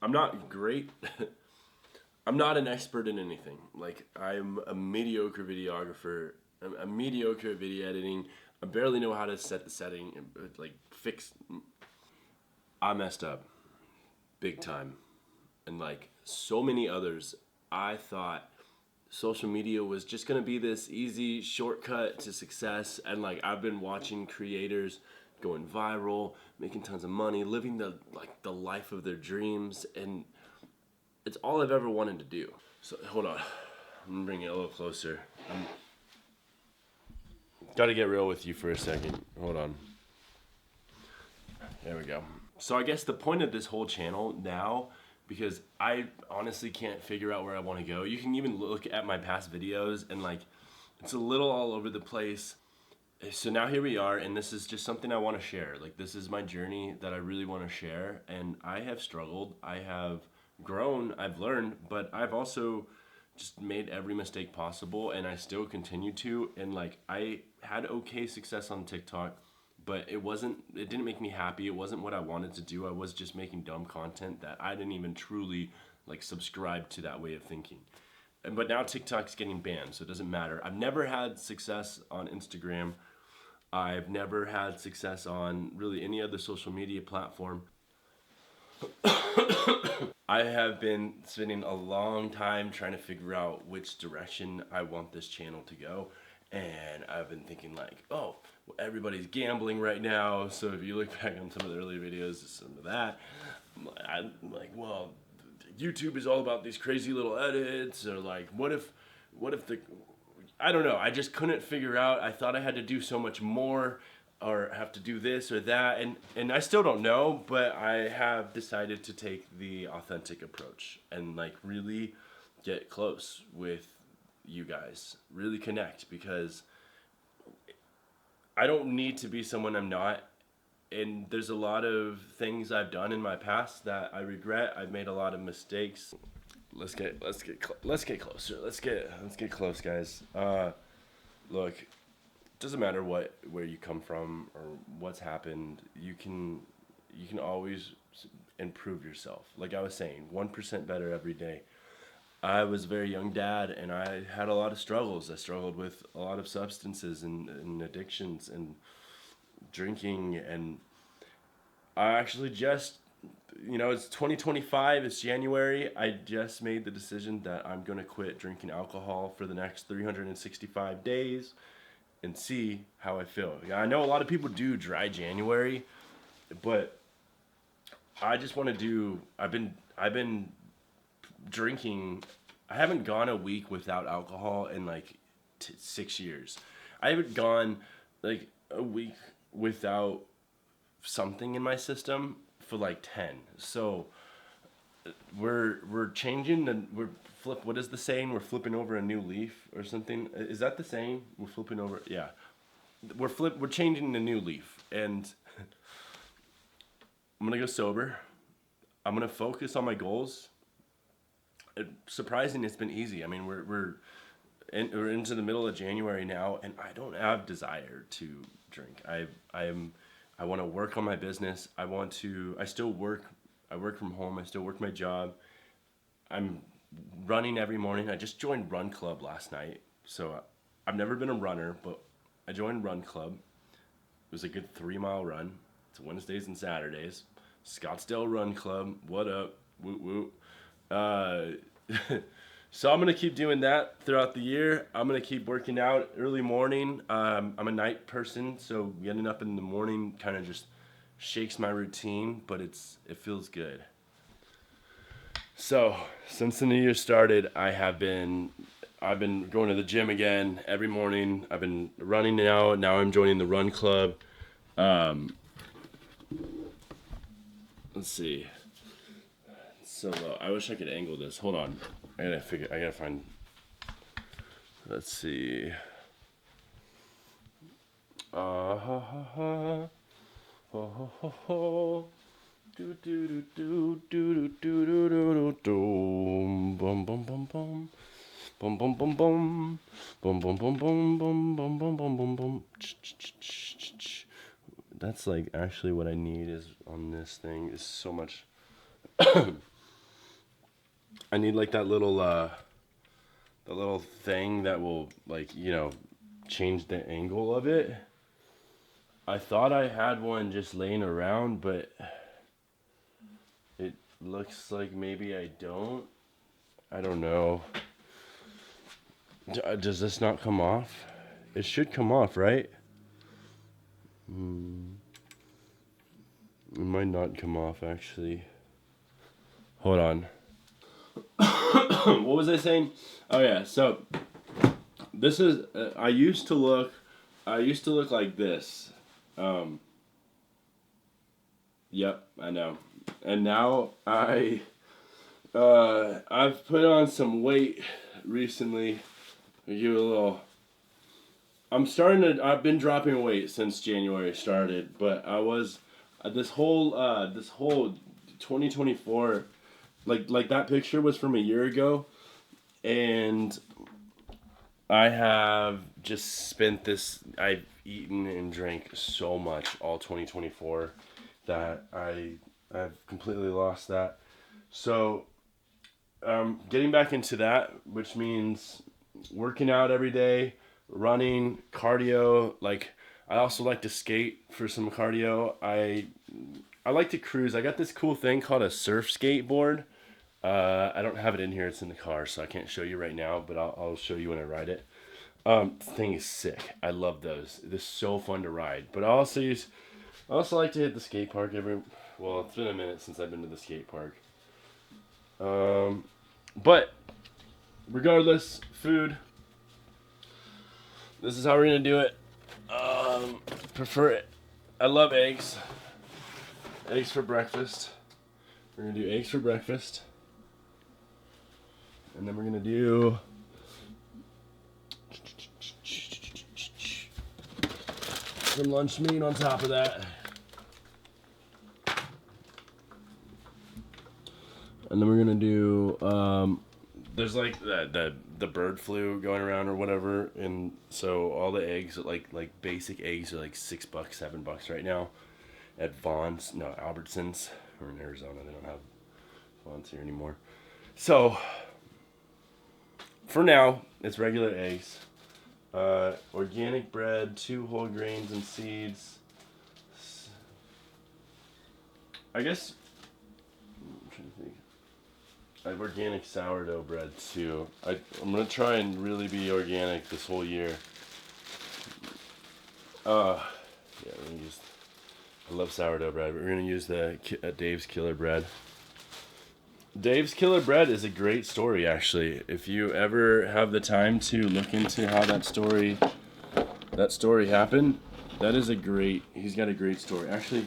I'm not great. I'm not an expert in anything. Like, I'm a mediocre videographer. I'm a mediocre at video editing. I barely know how to set the setting and like fix. I messed up big time, and like so many others, I thought social media was just gonna be this easy shortcut to success. And like I've been watching creators going viral, making tons of money, living the life of their dreams, and it's all I've ever wanted to do. So hold on, I'm gonna bring it a little closer. Got to get real with you for a second. Hold on. There we go. So I guess the point of this whole channel now, because I honestly can't figure out where I want to go. You can even look at my past videos and like it's a little all over the place. So now here we are, and this is just something I want to share. Like, this is my journey that I really want to share, and I have struggled, I have grown, I've learned, but I've also just made every mistake possible, and I still continue to. And like, I had okay success on TikTok, but it didn't make me happy. It wasn't what I wanted to do. I was just making dumb content that I didn't even truly like subscribe to that way of thinking. But now TikTok's getting banned, so it doesn't matter. I've never had success on Instagram. I've never had success on really any other social media platform. I have been spending a long time trying to figure out which direction I want this channel to go. And I've been thinking like, oh, well, everybody's gambling right now. So if you look back on some of the earlier videos, some of that, I'm like, well, YouTube is all about these crazy little edits, or like, what if I don't know. I just couldn't figure out. I thought I had to do so much more or have to do this or that. And I still don't know, but I have decided to take the authentic approach and like really get close with you guys, really connect, because I don't need to be someone I'm not. And there's a lot of things I've done in my past that I regret. I've made a lot of mistakes. Let's get closer. Let's get close, guys. Look, doesn't matter where you come from or what's happened. You can always improve yourself. Like I was saying, 1% better every day. I was a very young dad, and I had a lot of struggles. I struggled with a lot of substances and addictions and drinking, and I actually just, it's 2025, it's January. I just made the decision that I'm going to quit drinking alcohol for the next 365 days and see how I feel. I know a lot of people do dry January, but I just want to I've been drinking. I haven't gone a week without alcohol in like 6 years. I haven't gone like a week without something in my system for like 10. So we're changing and what is the saying? We're flipping over a new leaf or something. Is that the saying? We're flipping over, yeah. We're changing a new leaf, and I'm going to go sober. I'm going to focus on my goals. Surprising, it's been easy. I mean, we're into the middle of January now, and I don't have desire to drink. I want to work on my business. I still work. I work from home. I still work my job. I'm running every morning. I just joined Run Club last night. So I've never been a runner, but I joined Run Club. It was a good 3-mile run. It's Wednesdays and Saturdays. Scottsdale Run Club. What up? Woot woot. So I'm going to keep doing that throughout the year. I'm going to keep working out early morning. I'm a night person, so getting up in the morning kind of just shakes my routine, but it feels good. So since the new year started, I've been going to the gym again every morning. I've been running now. Now I'm joining the Run Club. Let's see. So I wish I could angle this. Hold on. I gotta find. Let's see. Ha ha ha. Ho ho ho ho. Do do do do do do do do do. Bum bum bum bum. Bum bum bum bum. Bum bum bum bum bum bum bum bum bum bum. That's like actually what I need is on this thing is so much. I need like that little thing that will like, change the angle of it. I thought I had one just laying around, but it looks like maybe I don't. I don't know. Does this not come off? It should come off, right? It might not come off, actually. Hold on. What was I saying? Oh yeah, so this is I used to look like this. Yep, I know. And now I've put on some weight recently. I'll give you a little. I've been dropping weight since January started, but I was this whole 2024, like that picture was from a year ago, and I have just spent this. I've eaten and drank so much all 2024 that I've completely lost that. So getting back into that, which means working out every day, running, cardio. Like I also like to skate for some cardio. I like to cruise. I got this cool thing called a surf skateboard. I don't have it in here. It's in the car, so I can't show you right now. But I'll show you when I ride it. The thing is sick. I love those. It's so fun to ride. But I also like to hit the skate park well, it's been a minute since I've been to the skate park. But regardless, food. This is how we're gonna do it. Prefer it. I love eggs. Eggs for breakfast. We're gonna do eggs for breakfast. And then we're gonna do some lunch meat on top of that. And then we're gonna do there's like the bird flu going around or whatever, and so all the eggs like basic eggs are like $6, $7 right now at Vaughn's. No, Albertsons. We're in Arizona. They don't have Vaughn's here anymore. So for now, it's regular eggs, organic bread, 2 whole grains and seeds. I guess I'm trying to think. I have organic sourdough bread too. I'm gonna try and really be organic this whole year. Yeah, we're gonna use. I love sourdough bread. We're gonna use the Dave's Killer Bread. Dave's Killer Bread is a great story, actually. If you ever have the time to look into how that story happened, that is he's got a great story. Actually,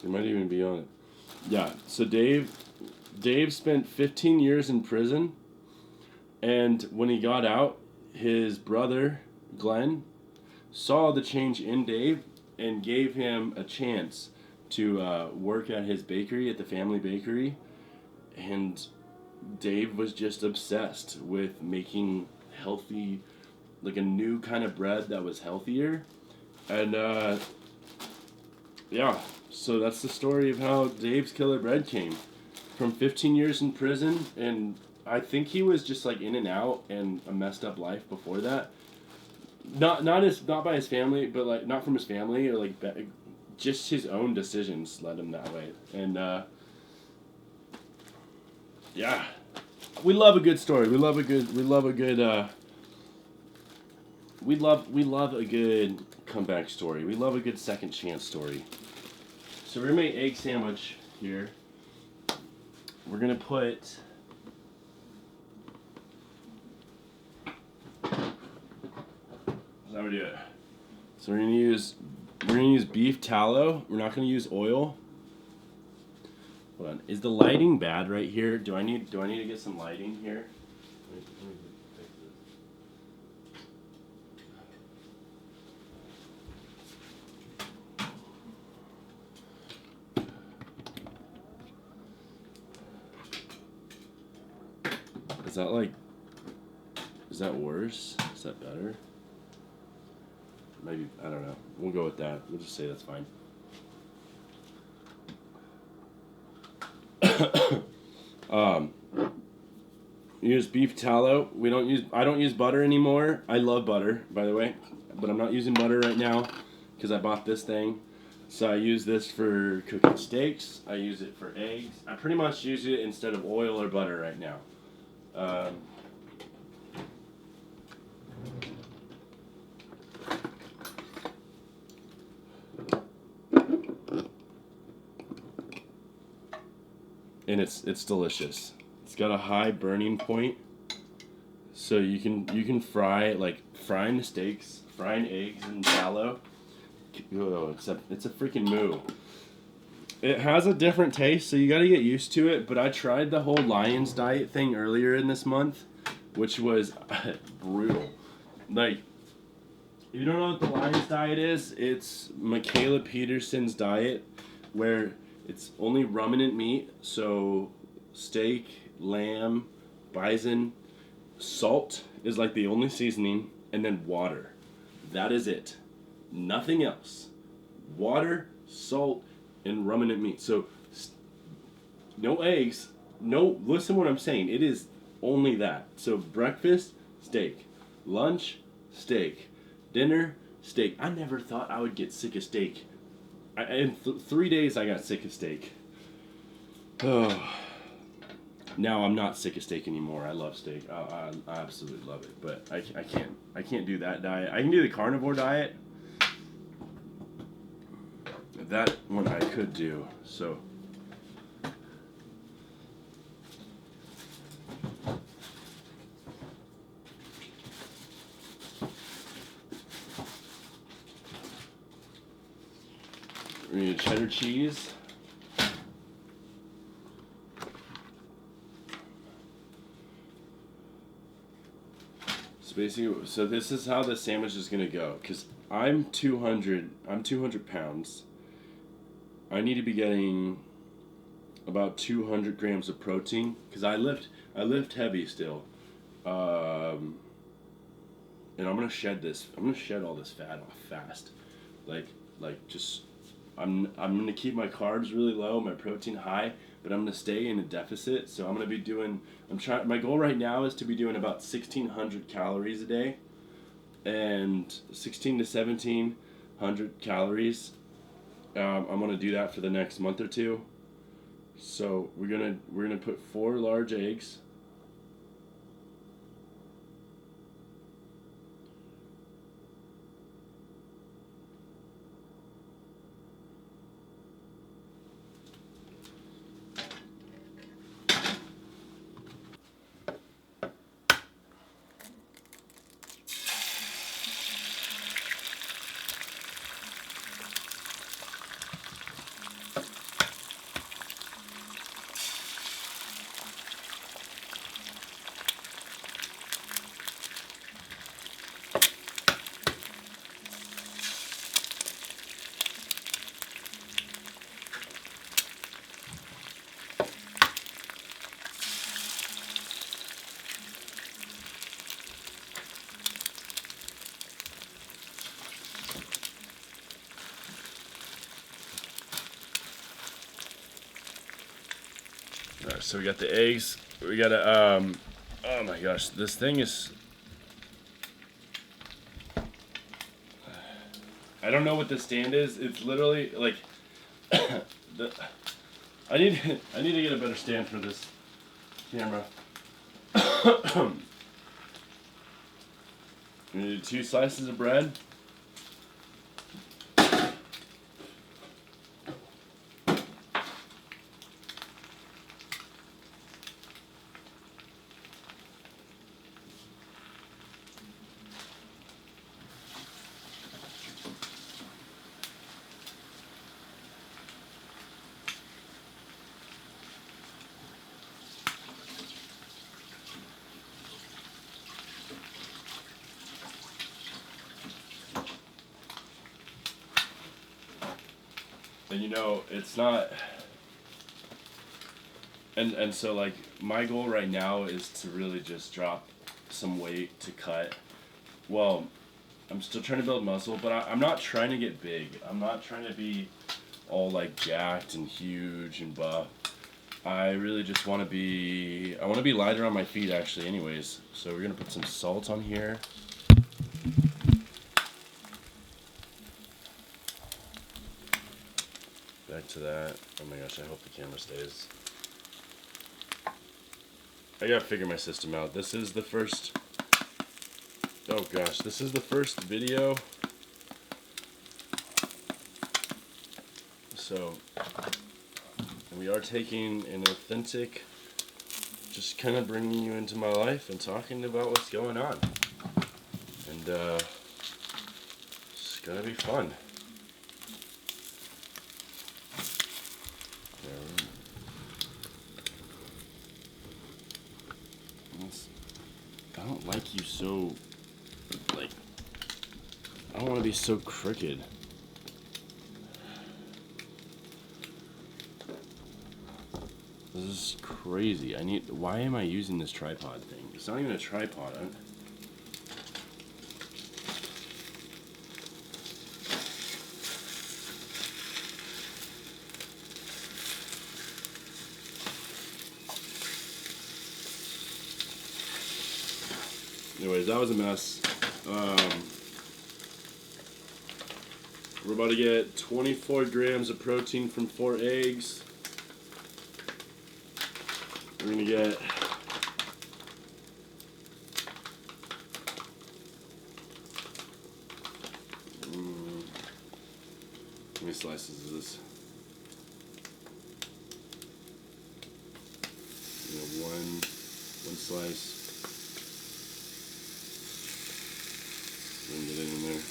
it might even be on it. Yeah, so Dave spent 15 years in prison, and when he got out, his brother, Glenn, saw the change in Dave and gave him a chance to work at his bakery, at the family bakery. And Dave was just obsessed with making healthy, like a new kind of bread that was healthier. And yeah, so that's the story of how Dave's Killer Bread came. From 15 years in prison, and I think he was just like in and out and a messed up life before that. Not by his family, but like not from his family or like just his own decisions led him that way. And yeah, we love a good story. We love a good comeback story. We love a good second chance story. So we're gonna make egg sandwich here. We're gonna put how we do it. So we're gonna use beef tallow. We're not gonna use oil. Hold on. Is the lighting bad right here? Do I need to get some lighting here? Let me fix this. Is that worse? Is that better? Maybe, I don't know. We'll go with that. We'll just say that's fine. Use beef tallow. I don't use butter anymore. I love butter, by the way, but I'm not using butter right now because I bought this thing. So I use this for cooking steaks. I use it for eggs. I pretty much use it instead of oil or butter right now. And it's delicious. It's got a high burning point, so you can fry, like frying the steaks, frying eggs in tallow. Oh, it's a freaking moo. It has a different taste, so you got to get used to it. But I tried the whole Lions diet thing earlier in this month, which was brutal. Like, if you don't know what the Lions diet is, it's Michaela Peterson's diet, where it's only ruminant meat, so steak, lamb, bison, salt is like the only seasoning, and then water. That is it. Nothing else. Water, salt, and ruminant meat. So no eggs. No, listen what I'm saying. It is only that. So breakfast, steak. Lunch, steak. Dinner, steak. I never thought I would get sick of steak. In 3 days, I got sick of steak. Oh. Now I'm not sick of steak anymore. I love steak. I absolutely love it. But I can't do that diet. I can do the carnivore diet. That one I could do. So. We need cheddar cheese. So basically, this is how the sandwich is gonna go. Cause I'm 200 pounds. I need to be getting about 200 grams of protein. Cause I lift heavy still. And I'm gonna shed all this fat off fast. Like just. I'm gonna keep my carbs really low, my protein high, but I'm gonna stay in a deficit. So I'm gonna be doing. My goal right now is to be doing about 1,600 calories a day, and 16 to 1,700 calories. I'm gonna do that for the next month or two. So we're gonna put 4 large eggs. Alright, so we got the eggs. We gotta oh my gosh, this thing is. I don't know what the stand is. It's literally like I need to get a better stand for this camera. We need 2 slices of bread. And it's not. And so like my goal right now is to really just drop some weight to cut. Well, I'm still trying to build muscle, but I'm not trying to get big. I'm not trying to be all like jacked and huge and buff. I really just want to be, I want to be lighter on my feet actually anyways. So we're going to put some salt on here. Back to that. Oh my gosh, I hope the camera stays. I gotta figure my system out. This is the first, oh gosh, this is the first video. So, we are taking an authentic, just kind of bringing you into my life and talking about what's going on. And it's gonna be fun. I don't like you so, like, I don't want to be so crooked. This is crazy. Why am I using this tripod thing? It's not even a tripod. Anyways, that was a mess. We're about to get 24 grams of protein from 4 eggs. We're gonna get how many slices is this? One slice. Get it in there.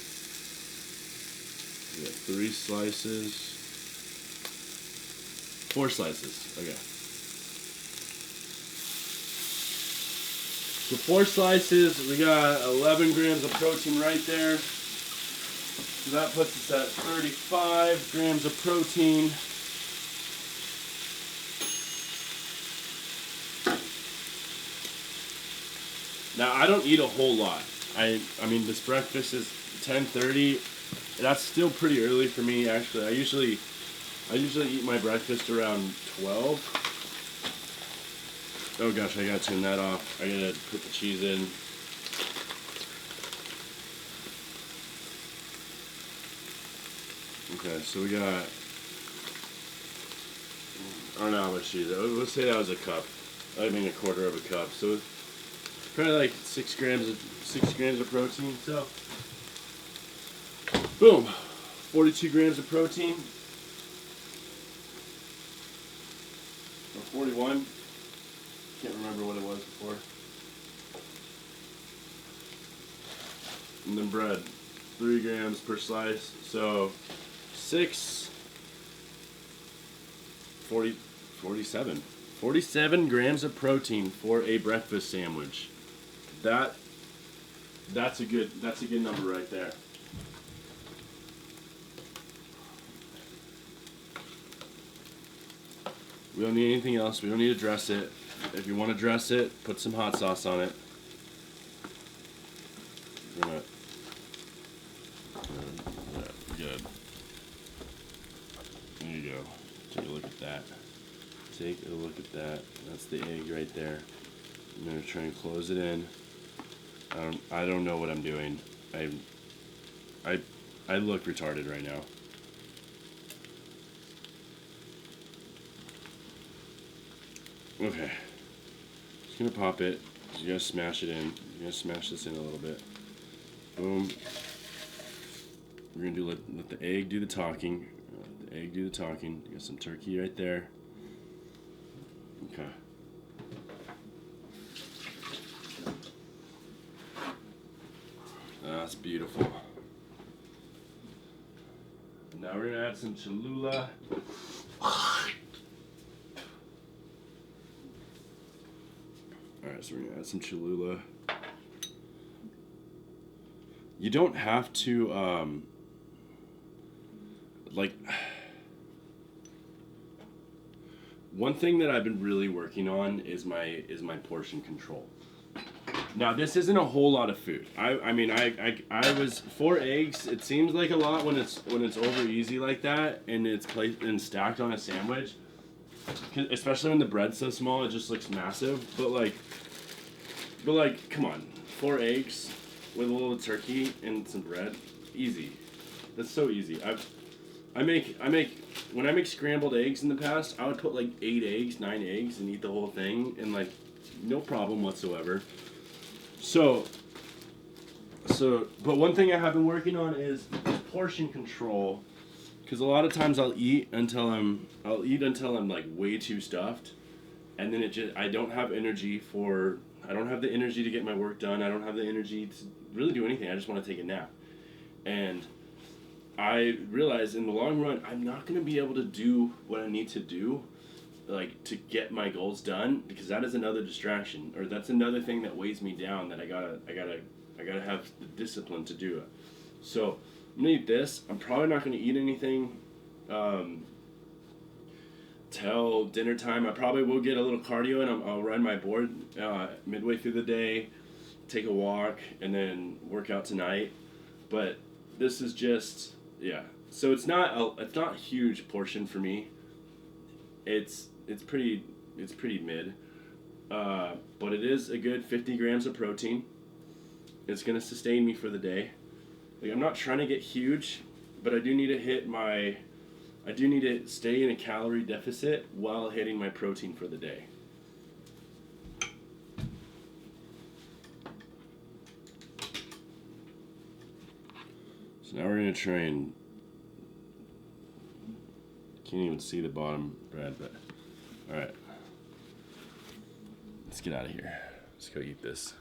We got 3 slices. 4 slices. Okay. So 4 slices. We got 11 grams of protein right there. So that puts us at 35 grams of protein. Now I don't eat a whole lot. I mean, this breakfast is 10:30. That's still pretty early for me, actually. I usually eat my breakfast around 12. Oh gosh, I gotta turn that off. I gotta put the cheese in. Okay, so we got, I don't know how much cheese. Let's say that was a cup. I mean a quarter of a cup. So it's probably like 6 grams of protein. So boom, 42 grams of protein. Or 41. Can't remember what it was before. And then bread, 3 grams per slice. So 47 grams of protein for a breakfast sandwich. That's a good number right there. We don't need anything else. We don't need to dress it. If you want to dress it, put some hot sauce on it. Good. There you go. Take a look at that. Take a look at that. That's the egg right there. I'm gonna try and close it in. I don't know what I'm doing. I look retarded right now. Okay. Just gonna pop it. You're gonna smash it in. You're gonna smash this in a little bit. Boom. We're gonna let the egg do the talking. Let the egg do the talking. You got some turkey right there. Okay. That's beautiful. Now we're gonna add some Cholula. Alright, so we're gonna add some Cholula. You don't have to, like, one thing that I've been really working on is my portion control. Now this isn't a whole lot of food. I mean I was 4 eggs. It seems like a lot when it's over easy like that and it's placed and stacked on a sandwich. Especially when the bread's so small, it just looks massive. But like, come on, 4 eggs with a little turkey and some bread, easy. That's so easy. I make when I make scrambled eggs in the past, I would put like 8 eggs, 9 eggs, and eat the whole thing, and like, no problem whatsoever. So, but one thing I have been working on is portion control, because a lot of times I'll eat until I'm like way too stuffed, and then I don't have energy I don't have the energy to get my work done. I don't have the energy to really do anything. I just want to take a nap, and I realize in the long run I'm not going to be able to do what I need to do, like to get my goals done, because that is another distraction, or that's another thing that weighs me down, that I gotta have the discipline to do it. So I'm gonna eat this. I'm probably not gonna eat anything till dinner time. I probably will get a little cardio, and I'll run my board midway through the day, take a walk, and then work out tonight. But this is just, yeah. So it's not a huge portion for me. It's pretty mid, but it is a good 50 grams of protein. It's gonna sustain me for the day. Like, I'm not trying to get huge, but I do need to stay in a calorie deficit while hitting my protein for the day. So now we're gonna try and, can't even see the bottom bread, but all right. Let's get out of here. Let's go eat this.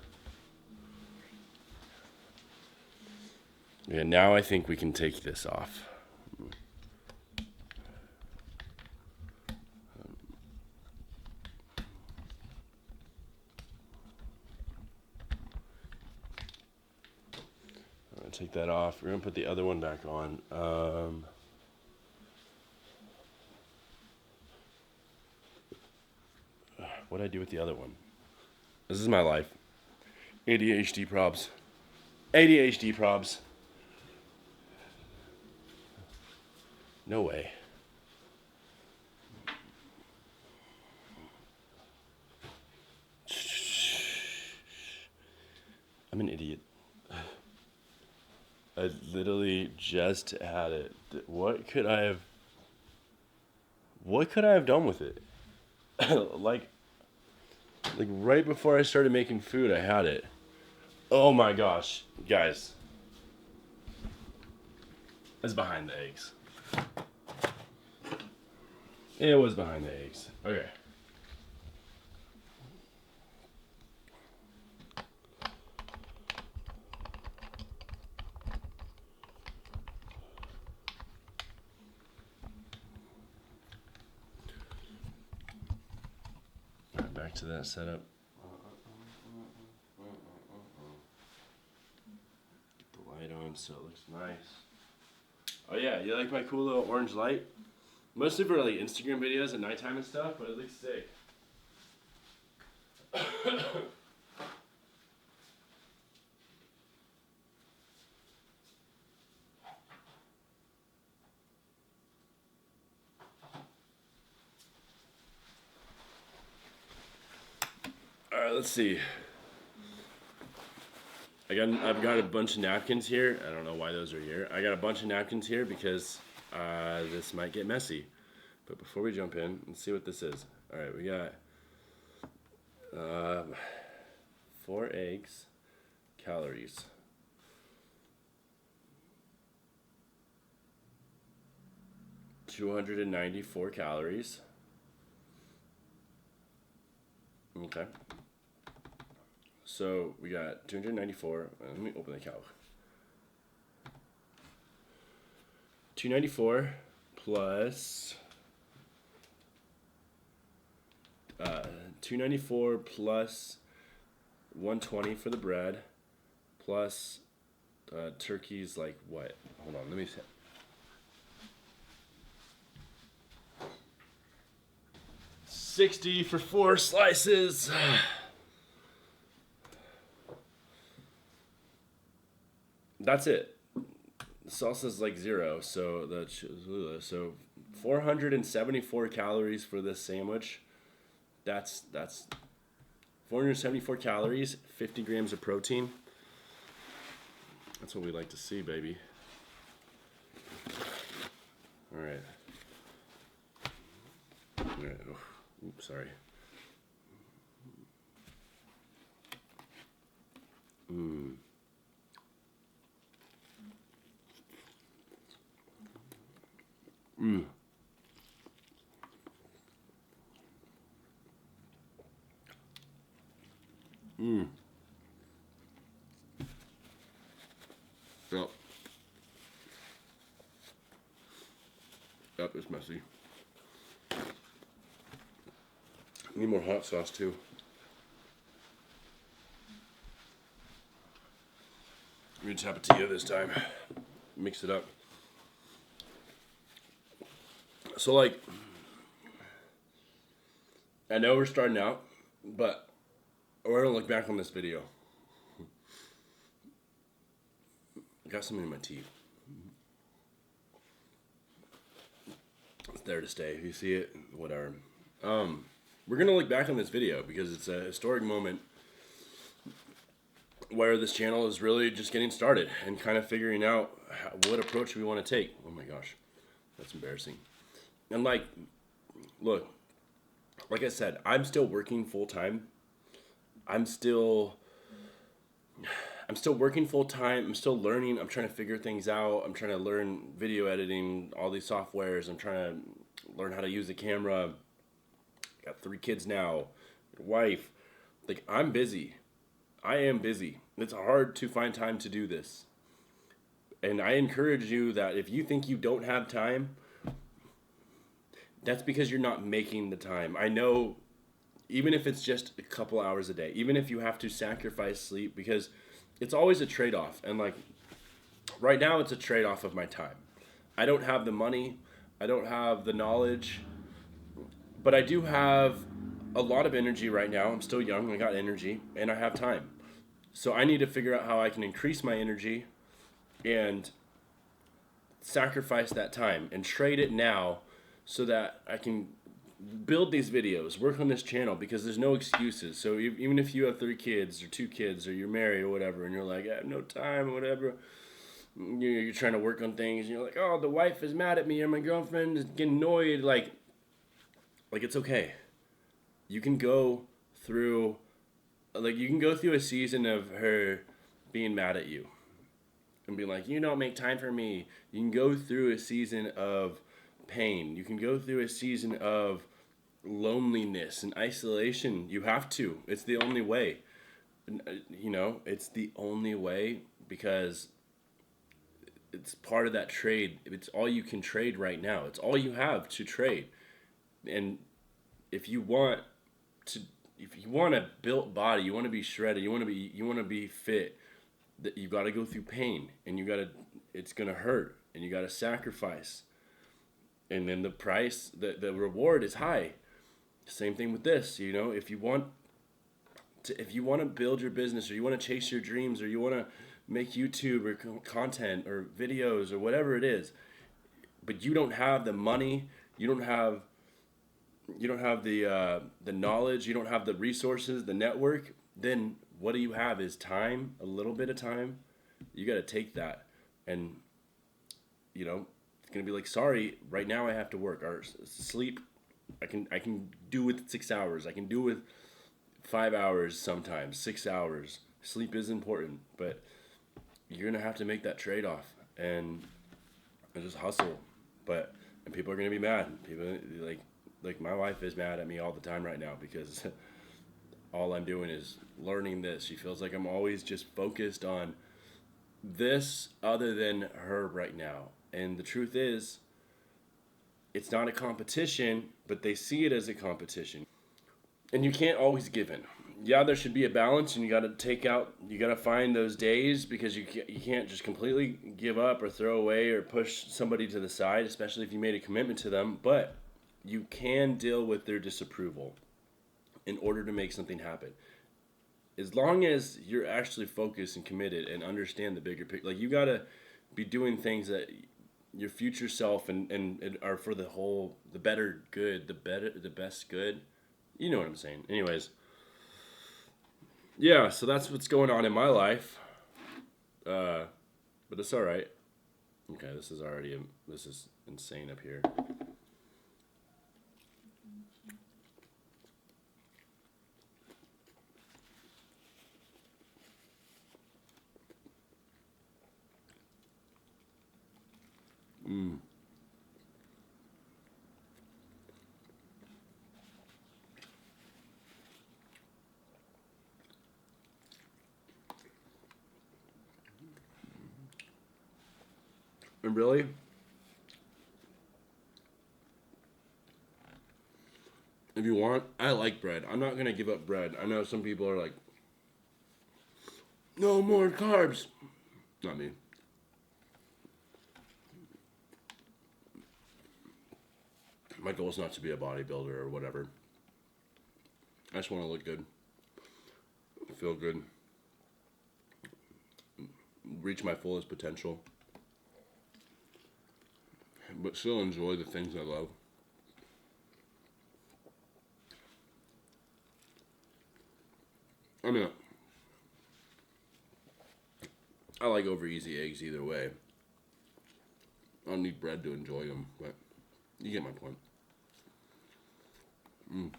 Yeah, now I think we can take this off. I'm gonna take that off. We're gonna put the other one back on. What'd I do with the other one? This is my life. ADHD probs. ADHD probs. No way. I'm an idiot. I literally just had it. What could I have done with it? like right before I started making food, I had it. Oh my gosh, guys. It's behind the eggs. It was behind the eggs. Okay. Alright, back to that setup. Get the light on so it looks nice. Oh yeah, you like my cool little orange light? Mostly for like Instagram videos at nighttime and stuff, but it looks sick. Alright, let's see. I've got a bunch of napkins here. I don't know why those are here. I got a bunch of napkins here because this might get messy. But before we jump in, let's see what this is. Alright, we got 4 eggs, calories. $294 calories. Okay. So we got 294. Let me open the calc. 294 plus 294 plus 120 for the bread, plus turkey's like what? Hold on, let me see. $60 for 4 slices. That's it. The salsa's like 0, so that's so 474 calories for this sandwich. That's 474 calories, 50 grams of protein. That's what we like to see, baby. All right. All right. Oops, sorry. Mmm. Mmm. Mmm. Yep. Yep, it's messy. Need more hot sauce too. We just have a Tapatio this time. Mix it up. So like, I know we're starting out, but we're gonna look back on this video. I got something in my teeth. It's there to stay. If you see it, whatever. We're gonna look back on this video because it's a historic moment where this channel is really just getting started and kind of figuring out what approach we want to take. Oh my gosh, that's embarrassing. And like, look, like I said, I'm still working full time. I'm still working full time. I'm still learning. I'm trying to figure things out. I'm trying to learn video editing, all these softwares. I'm trying to learn how to use a camera. Got 3 kids now, wife. Like, I'm busy. I am busy. It's hard to find time to do this. And I encourage you that if you think you don't have time, that's because you're not making the time. I know, even if it's just a couple hours a day, even if you have to sacrifice sleep, because it's always a trade-off. And like, right now it's a trade-off of my time. I don't have the money. I don't have the knowledge. But I do have a lot of energy right now. I'm still young. I got energy. And I have time. So I need to figure out how I can increase my energy and sacrifice that time and trade it now so that I can build these videos, work on this channel, because there's no excuses. So even if you have 3 kids or 2 kids or you're married or whatever and you're like, I have no time or whatever, you're trying to work on things and you're like, oh, the wife is mad at me or my girlfriend is getting annoyed, like it's okay. You can go through a season of her being mad at you and be like, you don't make time for me. You can go through a season of pain. You can go through a season of loneliness and isolation. You have to. It's the only way. It's the only way because it's part of that trade. It's all you can trade right now. It's all you have to trade. And if you want a built body, you want to be shredded, you want to be fit, that you got to go through pain, and it's going to hurt, and you got to sacrifice. And then the price, the reward is high. Same thing with this, if you want to build your business, or you want to chase your dreams, or you want to make YouTube or content or videos or whatever it is, but you don't have the money, you don't have the knowledge, you don't have the resources, the network, then what do you have is time, a little bit of time. You got to take that, and it's going to be like, sorry, right now I have to work. Or sleep, I can do with 6 hours. I can do with 5 hours sometimes, 6 hours. Sleep is important, but you're going to have to make that trade-off and just hustle. And people are going to be mad. People like my wife is mad at me all the time right now because all I'm doing is learning this. She feels like I'm always just focused on this other than her right now. And the truth is, it's not a competition, but they see it as a competition. And you can't always give in. Yeah, there should be a balance, and you got to find those days, because you can't just completely give up or throw away or push somebody to the side, especially if you made a commitment to them. But you can deal with their disapproval in order to make something happen. As long as you're actually focused and committed and understand the bigger picture. Like, you got to be doing things that your future self and are for the whole, the better good, the best good. You know what I'm saying. Anyways, yeah, so that's what's going on in my life. Uh, but it's all right. Okay, this is insane up here. Mm. And really, if you want, I like bread. I'm not gonna give up bread. I know some people are like, no more carbs. Not me. My goal is not to be a bodybuilder or whatever. I just want to look good, feel good, reach my fullest potential, but still enjoy the things I love. I mean, I like over easy eggs either way. I don't need bread to enjoy them, but you get my point. Mm.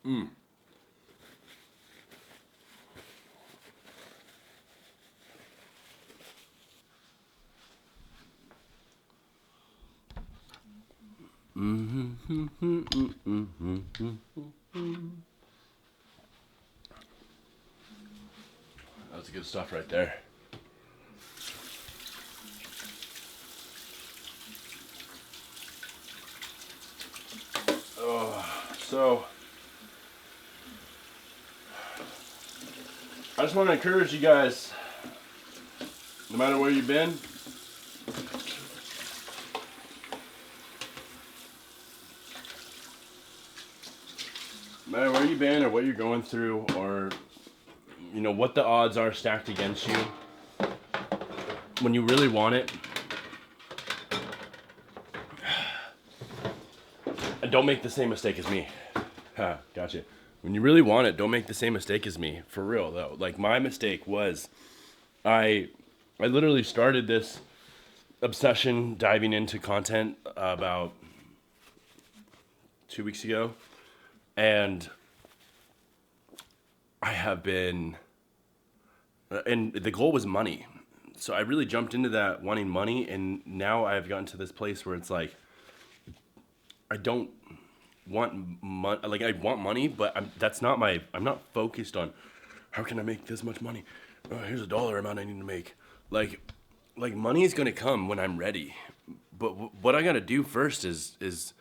Mm. Mm-hmm. That's good stuff right there. Oh, so I just want to encourage you guys, no matter where you've been, no matter where you've been or what you're going through, or you know what the odds are stacked against you, when you really want it, and don't make the same mistake as me. Gotcha. When you really want it, don't make the same mistake as me. For real though. Like my mistake was I literally started this obsession diving into content about 2 weeks ago, and I have been, and the goal was money. So I really jumped into that wanting money, and now I've gotten to this place where it's like I don't want money. Like I want money, but that's not my. I'm not focused on how can I make this much money. Here's a dollar amount I need to make. Like, like money is gonna come when I'm ready. But what I gotta do first is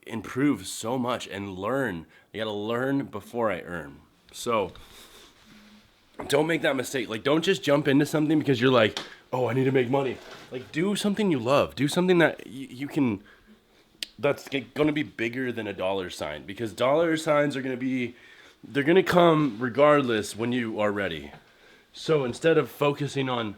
improve so much and learn. I gotta learn before I earn. So don't make that mistake. Like, don't just jump into something because you're like, oh, I need to make money. Like, do something you love. Do something that you can. That's going to be bigger than a dollar sign, because dollar signs are going to be, they're going to come regardless when you are ready. So instead of focusing on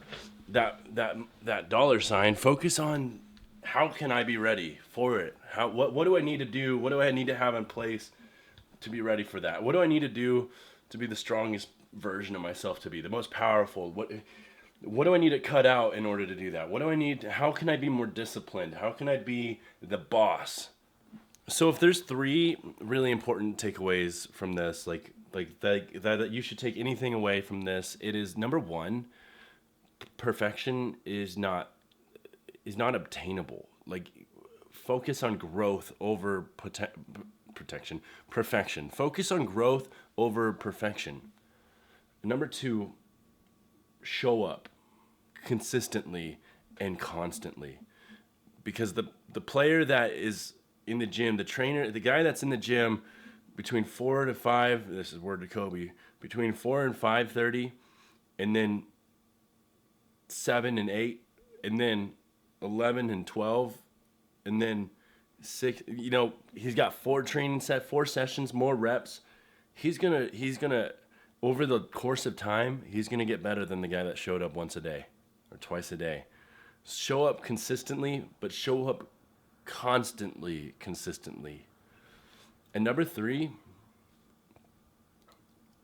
that dollar sign, focus on how can I be ready for it? What do I need to do? What do I need to have in place to be ready for that? What do I need to do to be the strongest version of myself, to be the most powerful? What do I need to cut out in order to do that? What do I need how can I be more disciplined? How can I be the boss? So if there's three really important takeaways from this, like that you should take anything away from this, it is number one, perfection is not obtainable. Like, focus on growth over protection. Perfection. Focus on growth over perfection. Number two, show up consistently and constantly, because the player that is in the gym, the trainer, the guy that's in the gym between 4 to 5, this is word to Kobe, between 4 and 5:30, and then 7 and 8, and then 11 and 12, and then 6, he's got 4 training set, 4 sessions, more reps. He's gonna over the course of time, he's going to get better than the guy that showed up once a day or twice a day. Show up consistently, but show up consistently. And number 3,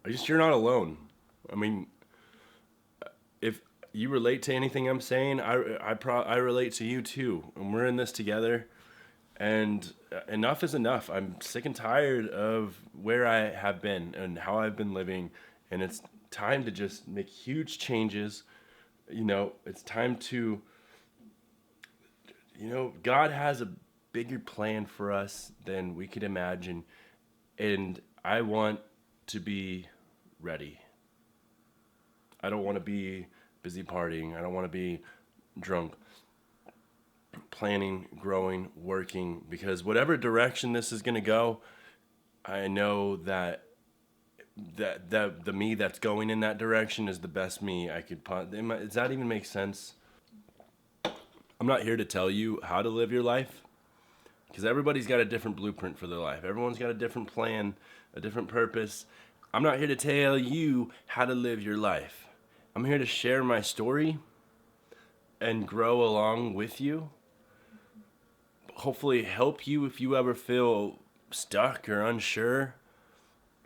you're not alone. I mean, if you relate to anything I'm saying, I relate to you too, and we're in this together. And enough is enough. I'm sick and tired of where I have been and how I've been living, and it's time to just make huge changes. It's time to, God has a bigger plan for us than we could imagine, and I want to be ready. I don't want to be busy partying. I don't want to be drunk. Planning, growing, working, because whatever direction this is going to go, I know that the me that's going in that direction is the best me I could. Does that even make sense? I'm not here to tell you how to live your life, because everybody's got a different blueprint for their life. Everyone's got a different plan, a different purpose. I'm not here to tell you how to live your life. I'm here to share my story and grow along with you. Hopefully help you if you ever feel stuck or unsure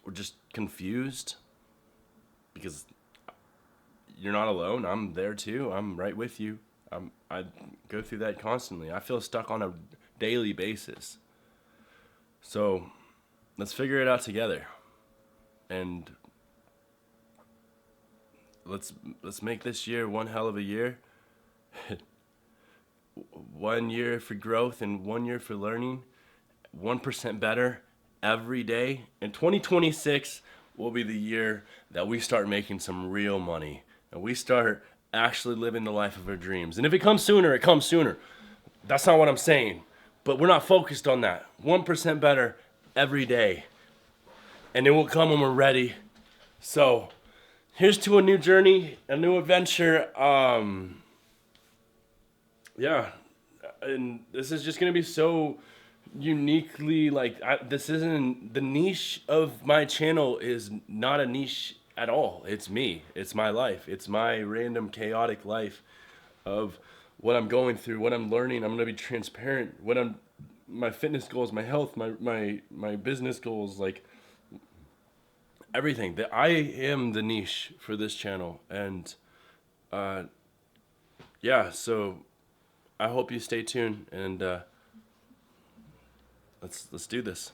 or just confused, because you're not alone. I'm there too. I'm right with you. I go through that constantly. I feel stuck on a daily basis. So let's figure it out together, and let's make this year one hell of a year. 1 year for growth and 1 year for learning, 1% better every day. And 2026 will be the year that we start making some real money and we start actually living the life of our dreams. And if it comes sooner, it comes sooner. That's not what I'm saying, but we're not focused on that. 1% better every day, and it will come when we're ready. So here's to a new journey, a new adventure. Yeah, and this is just gonna be so uniquely this isn't the niche of my channel. Is not a niche at all. It's me. It's my life. It's my random chaotic life of what I'm going through, what I'm learning. I'm gonna be transparent. My fitness goals, my health, my business goals, like everything. That I am the niche for this channel, and yeah. So I hope you stay tuned, and let's do this.